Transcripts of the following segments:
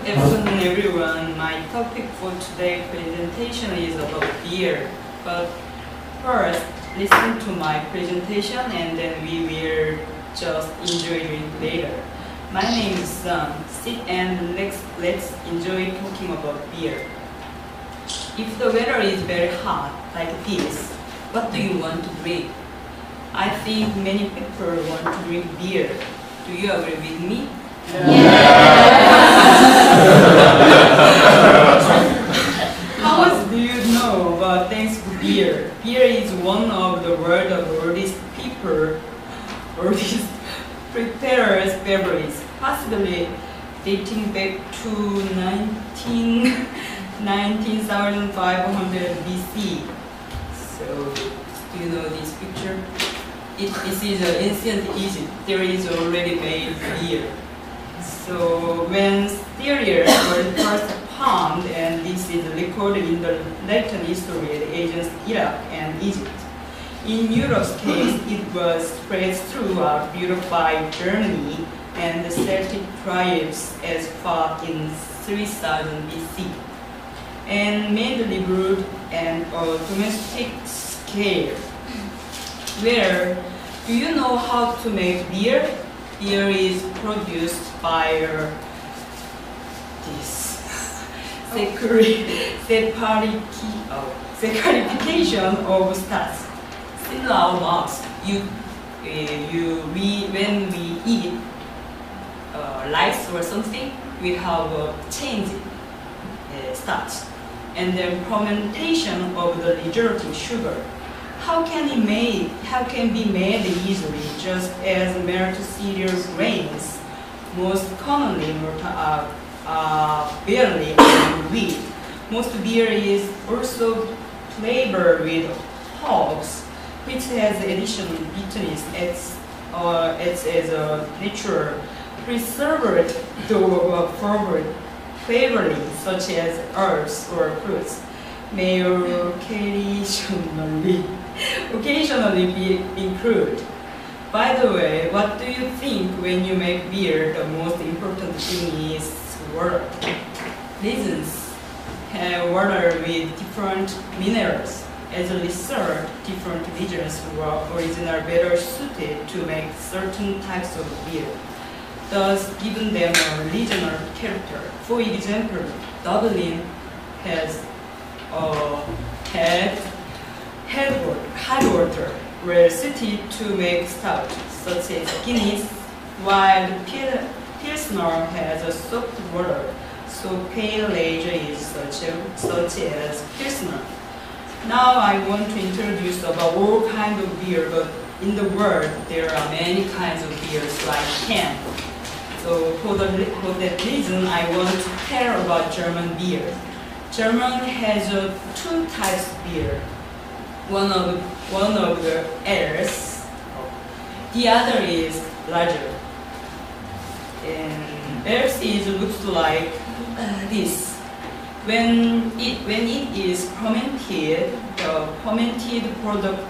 Good afternoon, everyone. My topic for today's presentation is about beer. But first, listen to my presentation and then we will just enjoy it later. My name is Sun. Sit and let's enjoy talking about beer. If the weather is very hot, like this, what do you want to drink? I think many people want to drink beer. Do you agree with me? How much do you know about thanks to beer? Beer is one of the world's oldest preparers beverages, possibly dating back to 19,500 BC. So, do you know this picture? This is ancient Egypt. There is already made beer. So when cereals were first found, and this is recorded in the Latin history of ancient Iraq and Egypt. In Europe's case, it was spread throughout Europe by Germany and the Celtic tribes as far in 3000 BC, and mainly brewed on a domestic scale. Where do you know how to make beer? Beer is produced by this saccharification of starch. In our mouths, when we eat rice or something, we have changed starch, and then fermentation of the resulting sugar. How can be made easily, just as melt cereal grains, most commonly barley and wheat. Most beer is also flavored with hops, which has additional bitterness as a natural preservative flavoring, such as herbs or fruits, may occasionally be included. By the way, what do you think when you make beer? The most important thing is water. Raisins have water with different minerals. As a result, different regions were originally better suited to make certain types of beer, thus giving them a regional character. For example, Dublin has headwater were suited to make stout, such as Guinness, while Pilsner has a soft water, so pale ale is such as Pilsner. Now I want to introduce about all kinds of beer, but in the world there are many kinds of beers like can. So for that reason, I want to tell about German beer. German has two types of beer. One of the ales, the other is lager. And ales looks like this. When it is fermented, the fermented product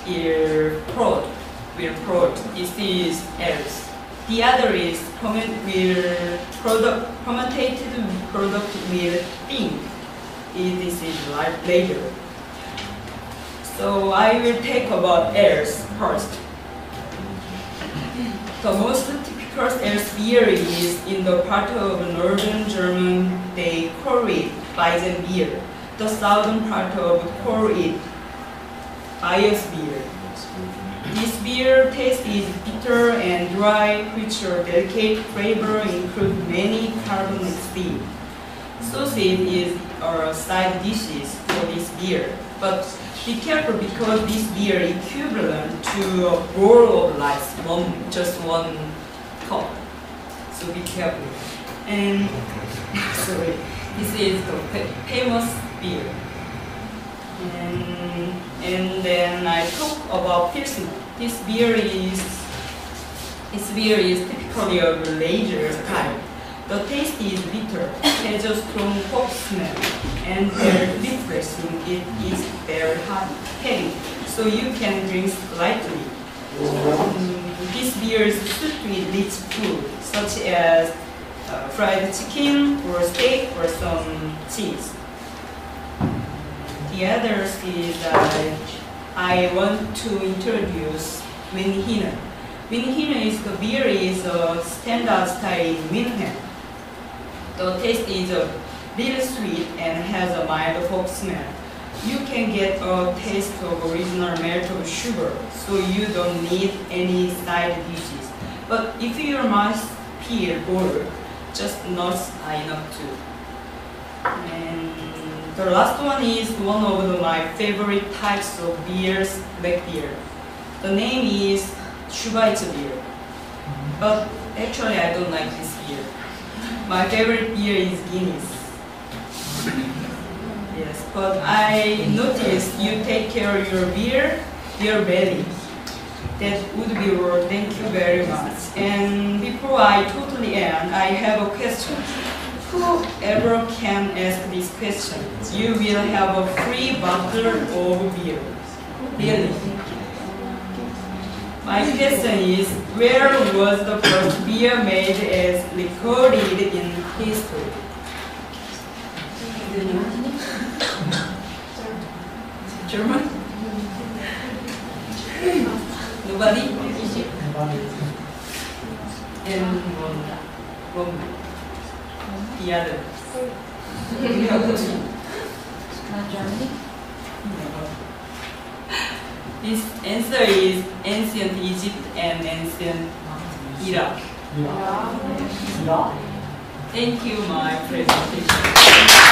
will produce. This is ales. The other is fermented product will think. This is later. So I will talk about ales first. The most typical ales beer is in the part of northern Germany. They call it Weizen beer. The southern part of call it Weiss beer. This beer taste is bitter and dry, which are delicate flavor include many carbonate steam. Sausage is side dishes for this beer, but be careful because this beer is equivalent to a bowl of rice, just one cup. So be careful. And sorry, this is the famous beer. And then I talk about Pilsner. This beer is typically of lager type. The taste is bitter, has a strong hop smell, and very refreshing. It is very heavy, so you can drink lightly. This beer is suited with rich food, such as fried chicken or steak or some cheese. The others is I want to introduce Winhiner. Winhiner is the beer is a standard style in Winhen. The taste is a little sweet and has a mild folk smell. You can get a taste of original melt of sugar, so you don't need any side dishes. But if your mouth feel bored, just nuts are enough too. And the last one is one of my favorite types of beers, black beer. The name is Schweizerbier. But actually I don't like this beer. My favorite beer is Guinness. Yes, but I noticed you take care of your beer, your belly. That would be all. Thank you very much. And before I totally end, I have a question. Whoever can ask this question, you will have a free bottle of beer. Really? My question is, where was the first beer made as recorded in history? German? Nobody? And one. The other. Not Germany? This answer is ancient Egypt and ancient Iraq. Yeah. Thank you, my presentation.